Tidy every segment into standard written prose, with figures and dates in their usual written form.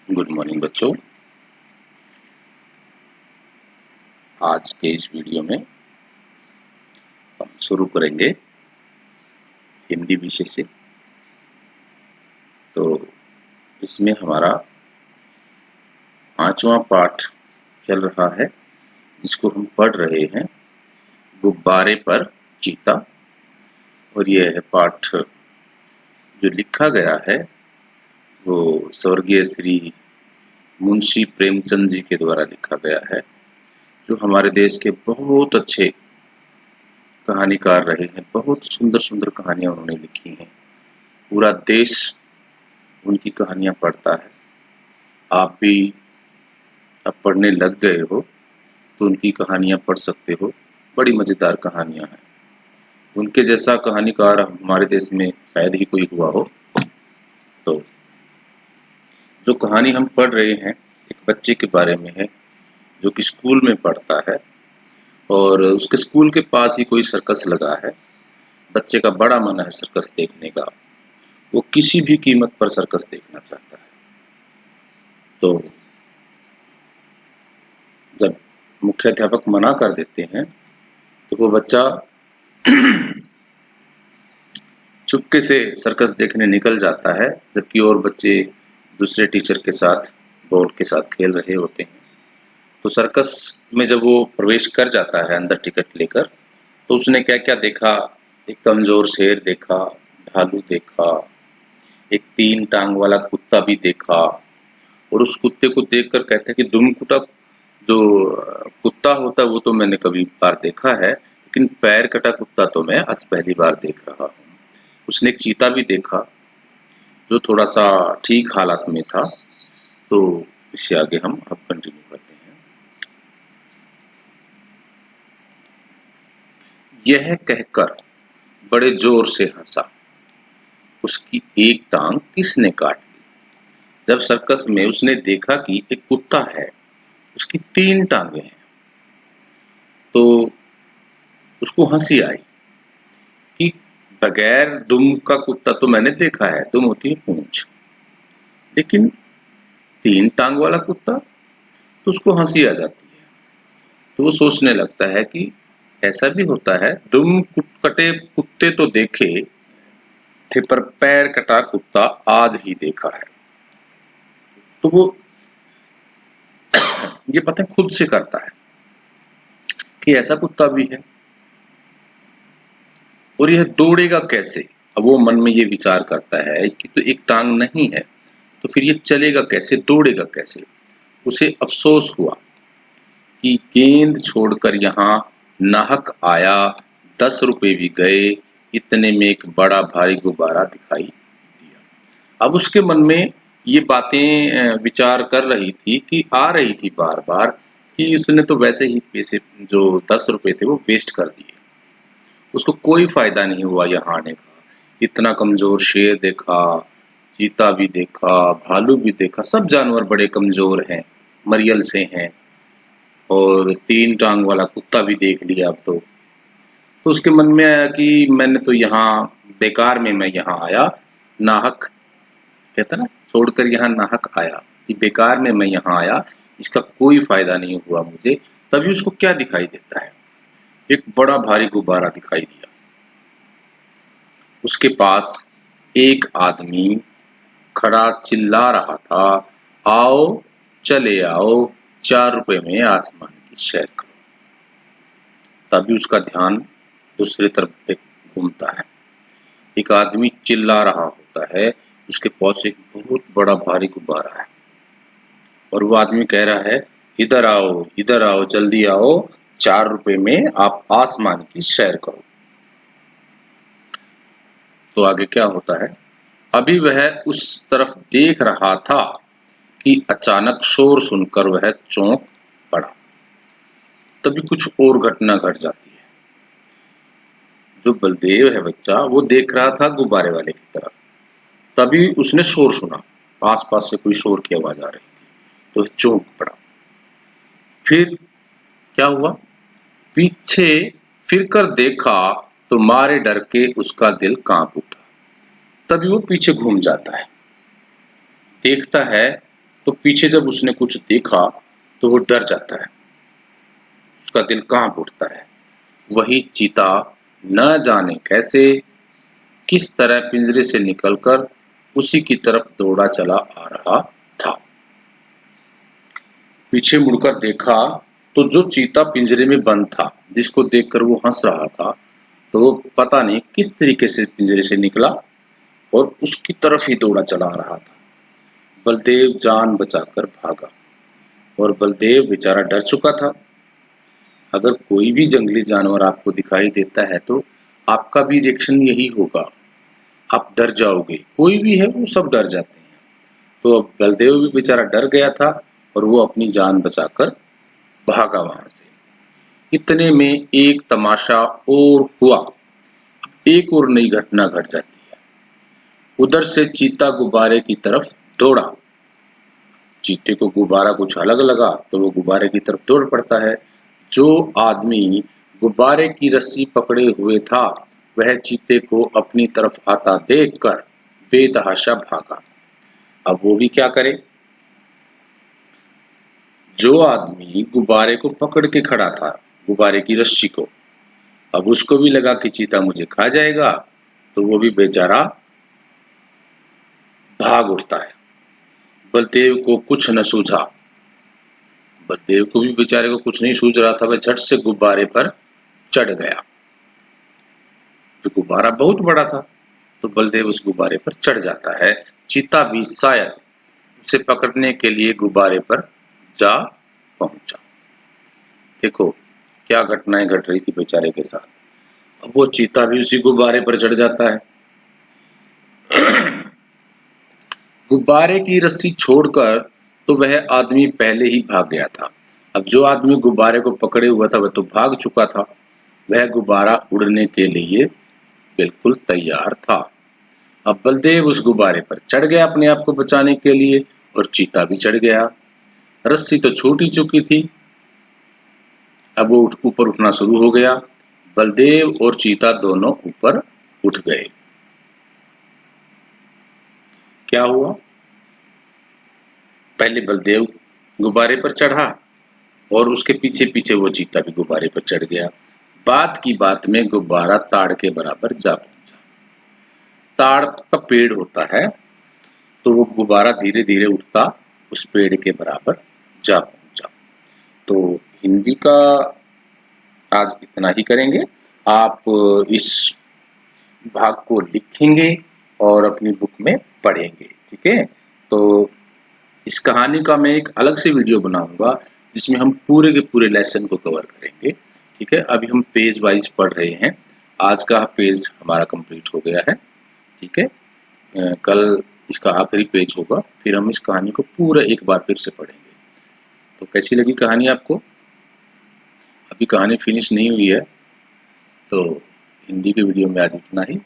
Good morning बच्चों। आज के इस वीडियो में हम शुरू करेंगे हिंदी विषय से। तो इसमें हमारा 5वां पाठ चल रहा है, जिसको हम पढ़ रहे हैं गुब्बारे पर चीता। और यह है पाठ जो लिखा गया है वो स्वर्गीय श्री मुंशी प्रेमचंद जी के द्वारा लिखा गया है, जो हमारे देश के बहुत अच्छे कहानीकार रहे हैं। बहुत सुंदर सुंदर कहानियां उन्होंने लिखी हैं। पूरा देश उनकी कहानियां पढ़ता है। आप भी अब पढ़ने लग गए हो तो उनकी कहानियां पढ़ सकते हो। बड़ी मजेदार कहानियां हैं। उनके जैसा कहानीकार हमारे देश में शायद ही कोई हुआ हो। तो जो कहानी हम पढ़ रहे हैं एक बच्चे के बारे में है, जो कि स्कूल में पढ़ता है और उसके स्कूल के पास ही कोई सर्कस लगा है। बच्चे का बड़ा मन है सर्कस देखने का। वो किसी भी कीमत पर सर्कस देखना चाहता है। तो जब मुख्य अध्यापक मना कर देते हैं तो वो बच्चा चुपके से सर्कस देखने निकल जाता है, जबकि और बच्चे दूसरे टीचर के साथ बॉल के साथ खेल रहे होते हैं। तो सर्कस में जब वो प्रवेश कर जाता है अंदर टिकट लेकर, तो उसने क्या क्या देखा। एक कमजोर शेर देखा, भालू देखा, एक 3 टांग वाला कुत्ता भी देखा। और उस कुत्ते को देखकर कहते हैं कि दुम कुत्ता, जो कुत्ता होता है वो तो मैंने कभी बार देखा है, लेकिन पैर कटा कुत्ता तो मैं आज पहली बार देख रहा हूँ। उसने एक चीता भी देखा जो थोड़ा सा ठीक हालात में था। तो इससे आगे हम अब कंटिन्यू करते हैं। यह कहकर बड़े जोर से हंसा, उसकी एक टांग किसने काट ली। जब सर्कस में उसने देखा कि एक कुत्ता है, उसकी 3 टांगे हैं, तो उसको हंसी आई कि बगैर दुम का कुत्ता तो मैंने देखा है, दुम होती है पूंछ, लेकिन 3 टांग वाला कुत्ता, तो उसको हंसी आ जाती है। तो वो सोचने लगता है कि ऐसा भी होता है, दुम कटे कुत्ते तो देखे थे पर पैर कटा कुत्ता आज ही देखा है। तो वो ये पता खुद से करता है कि ऐसा कुत्ता भी है और यह दौड़ेगा कैसे। अब वो मन में ये विचार करता है इसकी तो एक टांग नहीं है, तो फिर ये चलेगा कैसे, दौड़ेगा कैसे। उसे अफसोस हुआ कि गेंद छोड़कर यहाँ नाहक आया, 10 रुपए भी गए, इतने में एक बड़ा भारी गुब्बारा दिखाई दिया। अब उसके मन में ये बातें विचार कर रही थी कि आ रही थी बार बार कि उसने तो वैसे ही पैसे जो 10 रुपए थे वो वेस्ट कर दिए। उसको कोई फायदा नहीं हुआ यहाँ आने का। इतना कमजोर शेर देखा, चीता भी देखा, भालू भी देखा, सब जानवर बड़े कमजोर हैं, मरियल से हैं। और 3 टांग वाला कुत्ता भी देख लिया अब तो उसके मन में आया कि मैंने तो यहाँ बेकार में मैं यहाँ आया, नाहक कहता ना, छोड़कर यहाँ नाहक आया, कि बेकार में मैं यहाँ आया, इसका कोई फायदा नहीं हुआ मुझे। तभी उसको क्या दिखाई देता है, एक बड़ा भारी गुब्बारा दिखाई दिया। उसके पास एक आदमी खड़ा चिल्ला रहा था, आओ चले आओ, 4 रुपए में आसमान की सैर करो। तभी उसका ध्यान दूसरी तरफ घूमता है। एक आदमी चिल्ला रहा होता है, उसके पास एक बहुत बड़ा भारी गुब्बारा है और वो आदमी कह रहा है, इधर आओ जल्दी आओ, 4 रुपए में आप आसमान की सैर करो। तो आगे क्या होता है, अभी वह उस तरफ देख रहा था कि अचानक शोर सुनकर वह चौंक पड़ा। तभी कुछ और घटना घट जाती है। जो बलदेव है बच्चा, वो देख रहा था गुब्बारे वाले की तरफ। तभी उसने शोर सुना, आसपास से कोई शोर की आवाज आ रही थी, तो चौंक पड़ा। फिर क्या हुआ, पीछे फिरकर देखा तो मारे डर के उसका दिल कांप उठा। तभी वो पीछे घूम जाता है, देखता है तो पीछे जब उसने कुछ देखा तो वो डर जाता है, उसका दिल कांप उठता है। वही चीता न जाने कैसे किस तरह पिंजरे से निकलकर उसी की तरफ दौड़ा चला आ रहा था। पीछे मुड़कर देखा तो जो चीता पिंजरे में बंद था, जिसको देखकर वो हंस रहा था, तो वो पता नहीं किस तरीके से पिंजरे से निकला और उसकी तरफ ही दौड़ा चला आ रहा था। बलदेव जान बचाकर भागा और बलदेव बेचारा डर चुका था। अगर कोई भी जंगली जानवर आपको दिखाई देता है तो आपका भी रिएक्शन यही होगा, आप डर जाओगे। कोई भी है वो सब डर जाते हैं। तो अब बलदेव भी बेचारा डर गया था और वो अपनी जान बचाकर भागा वहां से। इतने में एक तमाशा और हुआ। एक और नई घटना घट जाती है। उधर से चीता गुब्बारे की तरफ दौड़ा। चीते को गुब्बारा कुछ अलग लगा तो वो गुब्बारे की तरफ दौड़ पड़ता है। जो आदमी गुब्बारे की रस्सी पकड़े हुए था वह चीते को अपनी तरफ आता देखकर बेतहाशा भागा। अब वो भी क्या करे? जो आदमी गुब्बारे को पकड़ के खड़ा था, गुब्बारे की रस्सी को, अब उसको भी लगा कि चीता मुझे खा जाएगा, तो वो भी बेचारा भाग उठता है। बलदेव को कुछ न सूझा। बलदेव को भी बेचारे को कुछ नहीं सूझ रहा था। वह झट से गुब्बारे पर चढ़ गया। तो गुब्बारा बहुत बड़ा था, तो बलदेव उस गुब्बारे पर चढ़ जाता है। चीता भी शायद उसे पकड़ने के लिए गुब्बारे पर जा पहुंचा। देखो क्या घटनाएं घट रही थी बेचारे के साथ। अब वो चीता भी उसी गुब्बारे पर चढ़ जाता है। गुब्बारे की रस्सी छोड़कर तो वह आदमी पहले ही भाग गया था। अब जो आदमी गुब्बारे को पकड़े हुआ था वह तो भाग चुका था। वह गुब्बारा उड़ने के लिए बिल्कुल तैयार था। अब बलदेव उस गुब्बारे पर चढ़ गया अपने आप को बचाने के लिए और चीता भी चढ़ गया। रस्सी तो छूट ही चुकी थी। अब वो ऊपर उठना शुरू हो गया। बलदेव और चीता दोनों ऊपर उठ गए। क्या हुआ? पहले बलदेव गुब्बारे पर चढ़ा और उसके पीछे पीछे वो चीता भी गुब्बारे पर चढ़ गया। बात की बात में गुब्बारा ताड़ के बराबर जा पहुंचा। ताड़ का पेड़ होता है तो वो गुब्बारा धीरे धीरे उठता उस पेड़ के बराबर जा पहुंचा। तो हिंदी का आज इतना ही करेंगे। आप इस भाग को लिखेंगे और अपनी बुक में पढ़ेंगे। ठीक है, तो इस कहानी का मैं एक अलग से वीडियो बनाऊंगा जिसमें हम पूरे के पूरे लेसन को कवर करेंगे। ठीक है, अभी हम पेज वाइज पढ़ रहे हैं। आज का पेज हमारा कंप्लीट हो गया है। ठीक है, कल इसका आखिरी पेज होगा, फिर हम इस कहानी को पूरा एक बार फिर से पढ़ेंगे। तो कैसी लगी कहानी आपको? अभी कहानी फिनिश नहीं हुई है, तो हिंदी के वीडियो में आज इतना ही।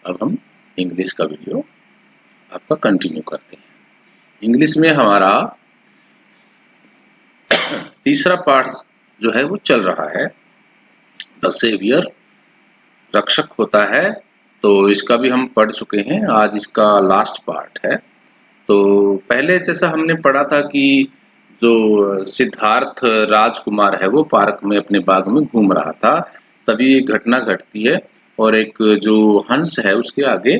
अब हम इंग्लिश का वीडियो आपका कंटिन्यू करते हैं। इंग्लिश में हमारा तीसरा पार्ट जो है वो चल रहा है। द सेवियर, रक्षक होता है। तो इसका भी हम पढ़ चुके हैं, आज इसका लास्ट पार्ट है। तो पहले जैसा हमने पढ़ा था कि जो सिद्धार्थ राजकुमार है वो पार्क में अपने बाग में घूम रहा था, तभी एक घटना घटती है और एक जो हंस है उसके आगे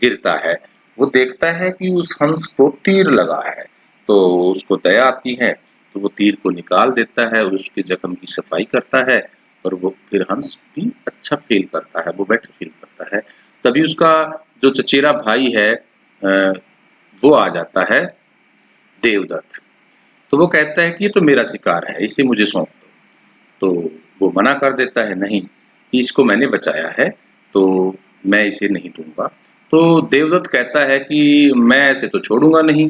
गिरता है। वो देखता है कि उस हंस को तीर लगा है, तो उसको दया आती है, तो वो तीर को निकाल देता है और उसके जख्म की सफाई करता है और वो फिर हंस भी अच्छा फील करता है, वो बेटर फील करता है। तभी उसका जो चचेरा भाई है वो आ जाता है, देवदत्त। तो वो कहता है कि ये तो मेरा शिकार है, इसे मुझे सौंप दो। तो वो मना कर देता है, नहीं, इसको मैंने बचाया है तो मैं इसे नहीं दूंगा। तो देवदत्त कहता है कि मैं ऐसे तो छोड़ूंगा नहीं,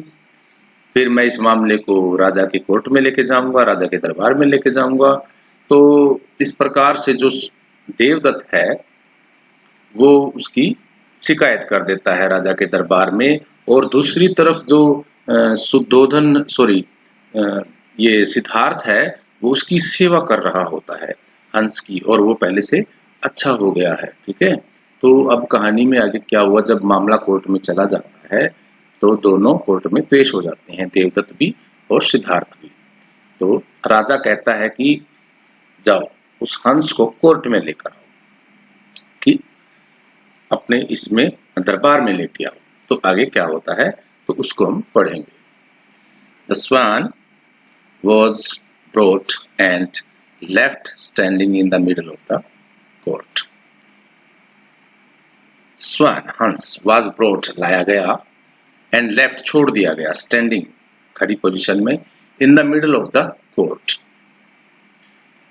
फिर मैं इस मामले को राजा के कोर्ट में लेके जाऊंगा, राजा के दरबार में लेके जाऊंगा। तो इस प्रकार से जो देवदत्त है वो उसकी शिकायत कर देता है राजा के दरबार में। और दूसरी तरफ जो सुद्धोधन ये सिद्धार्थ है वो उसकी सेवा कर रहा होता है हंस की, और वो पहले से अच्छा हो गया है। ठीक है, तो अब कहानी में आगे क्या हुआ, जब मामला कोर्ट में चला जाता है तो दोनों कोर्ट में पेश हो जाते हैं, देवदत्त भी और सिद्धार्थ भी। तो राजा कहता है कि जाओ उस हंस को कोर्ट में लेकर आओ, कि अपने इसमें दरबार में लेके आओ। तो आगे क्या होता है तो उसको हम पढ़ेंगे। The swan was brought and left standing in the middle of the court. Swan हंस वॉज ब्रोट लाया गया, एंड लेफ्ट छोड़ दिया गया, स्टैंडिंग खड़ी पोजीशन में, इन the middle of the court.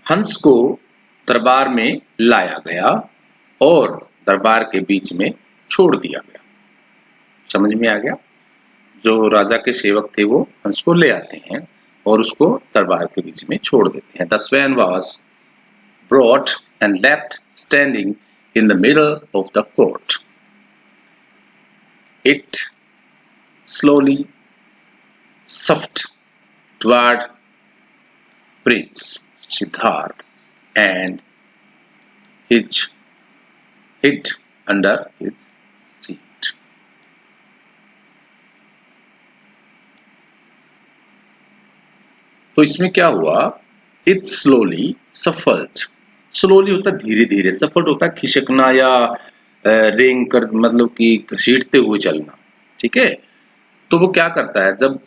हंस को दरबार में लाया गया और दरबार के बीच में छोड़ दिया गया। समझ में आ गया? जो राजा के सेवक थे वो हंस को ले आते हैं और उसको दरबार के बीच में छोड़ देते हैं। The swan was brought and left standing in the middle of the court. It slowly shuffled toward Prince Siddharth and hid under his seat. तो इसमें क्या हुआ? It slowly shuffled. स्लोली होता धीरे धीरे, सफल होता खिसकना या रेंग कर, मतलब कि घसीटते हुए चलना। ठीक है, तो वो क्या करता है जब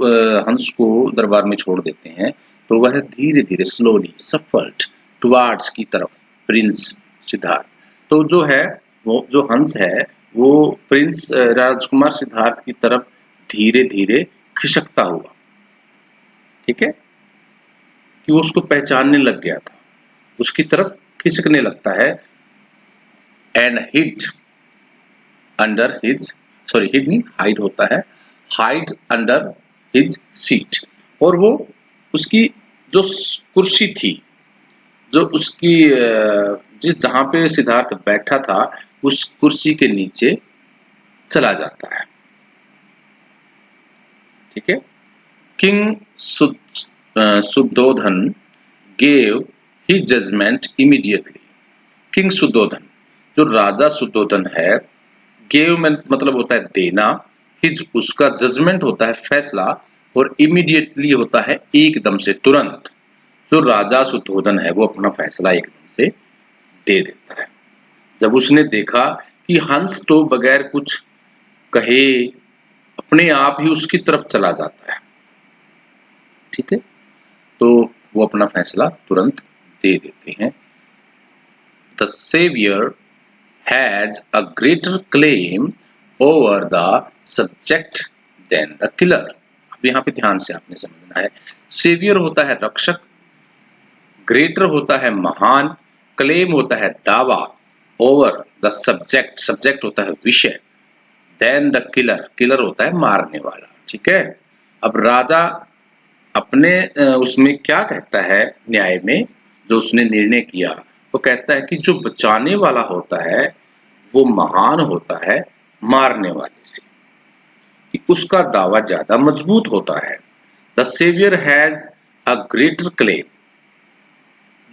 हंस को दरबार में छोड़ देते हैं तो वह धीरे धीरे स्लोली सफल्ड टुवार्ड्स की तरफ प्रिंस सिद्धार्थ। तो जो है वो जो हंस है वो प्रिंस राजकुमार सिद्धार्थ की तरफ धीरे धीरे खिसकता हुआ, ठीक है, कि वो उसको पहचानने लग गया था, उसकी तरफ खिसकने लगता है। And hid under his, sorry hid नहीं, हाइड होता है, हाइड अंडर हिज सीट। और वो उसकी जो कुर्सी थी, जो उसकी जिस जहां पे सिद्धार्थ बैठा था उस कुर्सी के नीचे चला जाता है। ठीक है, king Suddhodana gave his judgement immediately. King Suddhodana, जो राजा सुद्धोधन है, गेव में मतलब होता है देना, हिज उसका जजमेंट होता है फैसला, और इमीडिएटली होता है एकदम से, तुरंत। जो राजा सुद्धोधन है वो अपना फैसला एकदम से दे देता है। जब उसने देखा कि हंस तो बगैर कुछ कहे अपने आप ही उसकी तरफ चला जाता है, ठीक है, तो वो अपना फैसला तुरंत दे देते हैं। The saviour has a greater claim over the subject than the killer. अब यहाँ पे ध्यान से आपने समझना है, सेवियर होता है रक्षक, ग्रेटर होता है महान, क्लेम होता है दावा, ओवर द सब्जेक्ट, सब्जेक्ट होता है विषय, देन द किलर, किलर होता है मारने वाला। ठीक है, अब राजा अपने उसमें क्या कहता है, न्याय में जो उसने निर्णय किया, वो कहता है कि जो बचाने वाला होता है वो महान होता है मारने वाले से, कि उसका दावा ज्यादा मजबूत होता है। The saviour has a greater claim,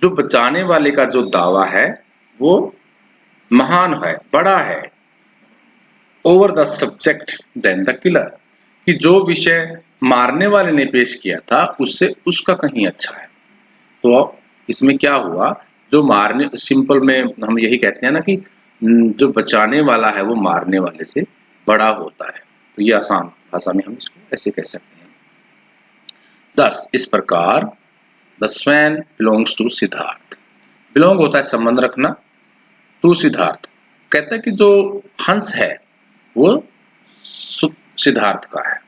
जो बचाने वाले का जो दावा है वो महान है, बड़ा है, over the subject than the killer, कि जो विषय मारने वाले ने पेश किया था उससे उसका कहीं अच्छा है। तो इसमें क्या हुआ, जो मारने, सिंपल में हम यही कहते हैं ना कि जो बचाने वाला है वो मारने वाले से बड़ा होता है। तो ये आसान भाषा में हम इसको ऐसे कह सकते हैं। 10 इस प्रकार the swan belongs to Siddhartha. Belong होता है संबंध रखना, टू सिद्धार्थ, कहता है कि जो हंस है वो सिद्धार्थ का है,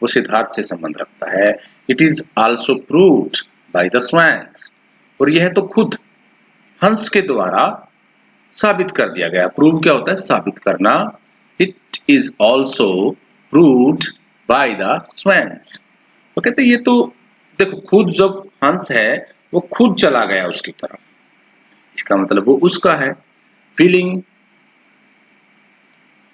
वो सिद्धार्थ से संबंध रखता है। It is also proved by the swans, और यह तो खुद हंस के द्वारा साबित कर दिया गया। प्रूव क्या होता है, साबित करना। It is also proved by the swans, तो कहते हैं ये तो देखो खुद जब हंस है वो खुद चला गया उसकी तरफ, इसका मतलब वो उसका है। Feeling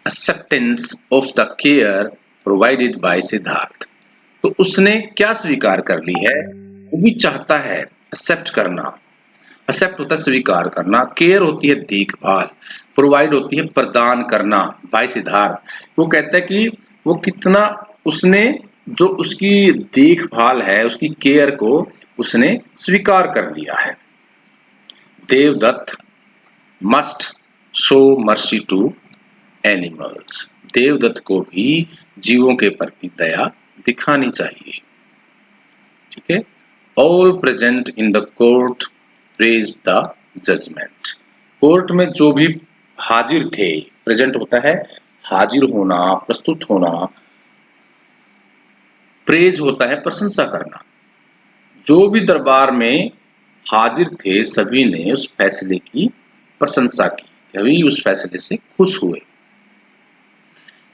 acceptance of the care provided by Siddharth, तो उसने क्या स्वीकार कर ली है, वो भी चाहता है एक्सेप्ट करना। एक्सेप्ट होता है स्वीकार करना, केयर होती है देखभाल, प्रोवाइड होती है प्रदान करना, बाय सिद्धार्थ। वो कहता है कि वो कितना उसने जो उसकी देखभाल है, उसकी केयर को उसने स्वीकार कर लिया है। Devdutt must show mercy to animals. Devdutt को भी जीवों के प्रति दया दिखानी चाहिए। ठीक है। All present in the court praise the judgment. Court में जो भी हाजिर थे, प्रेजेंट होता है हाजिर होना, प्रस्तुत होना, प्रेज होता है प्रशंसा करना। जो भी दरबार में हाजिर थे सभी ने उस फैसले की प्रशंसा की, सभी उस फैसले से खुश हुए।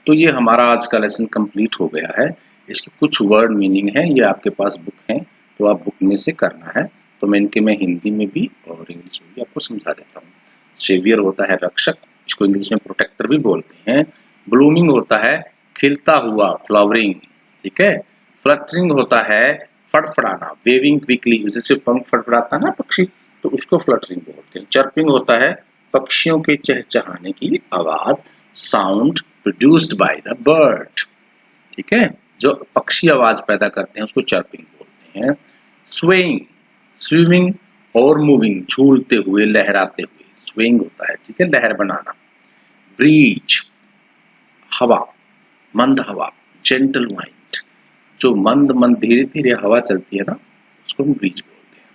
तो ये हमारा आज का लेसन कंप्लीट हो गया है। इसके कुछ वर्ड मीनिंग है, ये आपके पास बुक है तो आप बुक में से करना है। तो मैं हिंदी में भी और इंग्लिश में भी आपको समझा देता हूँ। सेवियर होता है रक्षक, इसको इंग्लिश में प्रोटेक्टर भी बोलते हैं। ब्लूमिंग होता है खिलता हुआ, फ्लावरिंग। ठीक है। फ्लटरिंग होता है फड़फड़ाना, वेविंग क्विकली, जैसे पंख फड़फड़ाता है ना पक्षी, तो उसको फ्लटरिंग बोलते हैं। चर्पिंग होता है पक्षियों के चहचहाने की आवाज, sound produced by the bird. ठीक है। जो पक्षी आवाज पैदा करते हैं उसको चर्पिंग बोलते हैं। स्वेइंग, स्विमिंग और मूविंग, झूलते हुए, लहराते हुए, स्वेइंग होता है। ठीक है, लहर बनाना। ब्रीज, हवा, मंद हवा, जेंटल वाइंड, जो मंद मंद धीरे धीरे हवा चलती है ना, उसको हम ब्रीज बोलते हैं।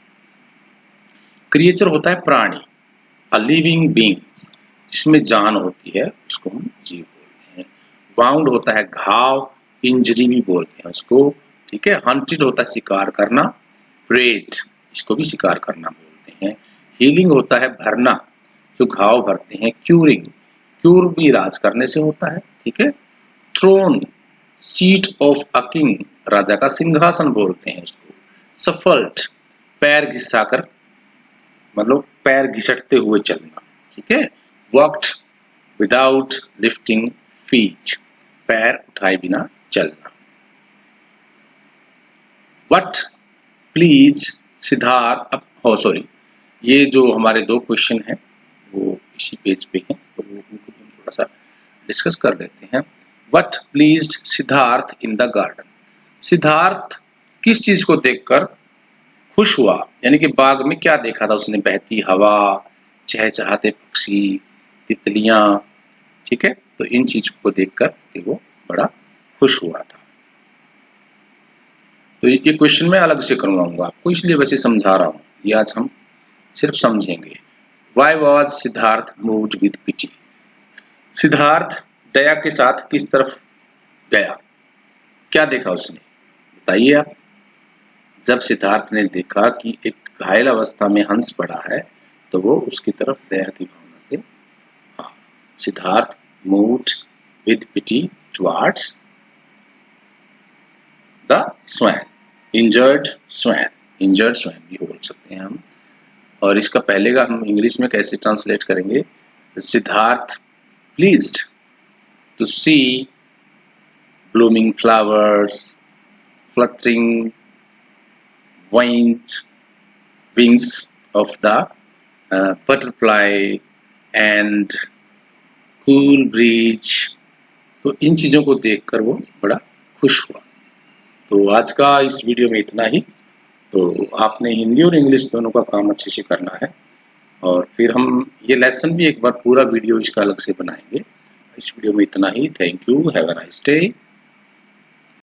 क्रिएचर होता है प्राणी, अ लिविंग बीइंग्स, जिसमें जान होती है उसको हम जीव बोलते हैं। वाउंड होता है घाव, इंजरी भी बोलते हैं उसको। ठीक है। हंटेड होता है शिकार करना। प्रेड, इसको भी शिकार करना बोलते हैं। हीलिंग होता है भरना, जो घाव भरते हैं। क्यूरिंग, क्यूर भी इलाज करने से होता है। ठीक है। Throne, seat of a king, राजा का सिंहासन बोलते हैं उसको। सफल्ट, पैर घिसाकर, मतलब पैर घिसटते हुए चलना। ठीक है। वॉक्ड विदाउट लिफ्टिंग फीट, पैर उठाए बिना चलना। वट प्लीज सिद्धार्थ, सॉरी, ये जो हमारे दो क्वेश्चन हैं वो इसी पेज पे हैं, तो वो उनको हम थोड़ा सा डिस्कस कर लेते हैं। What pleased Siddharth in the garden. Siddharth किस चीज को देखकर खुश हुआ, यानी कि बाग में क्या देखा था उसने? बहती हवा, चहचहाते पक्षी, तितलियां। ठीक है। तो इन चीजों को देखकर वो बड़ा खुश हुआ था। तो ये क्वेश्चन मैं अलग से करवाऊंगा आपको, इसलिए वैसे समझा रहा हूं, ये आज हम सिर्फ समझेंगे। Why was Siddharth moved with pity? Siddharth दया के साथ किस तरफ गया? क्या देखा उसने, बताइए आप। जब सिद्धार्थ ने देखा कि एक घायल अवस्था में हंस पड़ा है तो वो उसकी तरफ दया की भावना से, हाँ, Siddharth moved with pity towards the swan, injured swan, injured swan भी बोल सकते हैं हम। और इसका पहले का हम इंग्लिश में कैसे ट्रांसलेट करेंगे? Siddhartha pleased to see blooming flowers, fluttering wings of the butterfly and cool breeze। तो इन चीजों को देखकर वो बड़ा खुश हुआ। तो आज का इस वीडियो में इतना ही। तो आपने हिंदी और इंग्लिश दोनों का काम अच्छे से करना है, और फिर हम ये लेसन भी एक बार पूरा वीडियो इसका अलग से बनाएंगे। इस वीडियो में इतना ही। Thank you, have a nice day.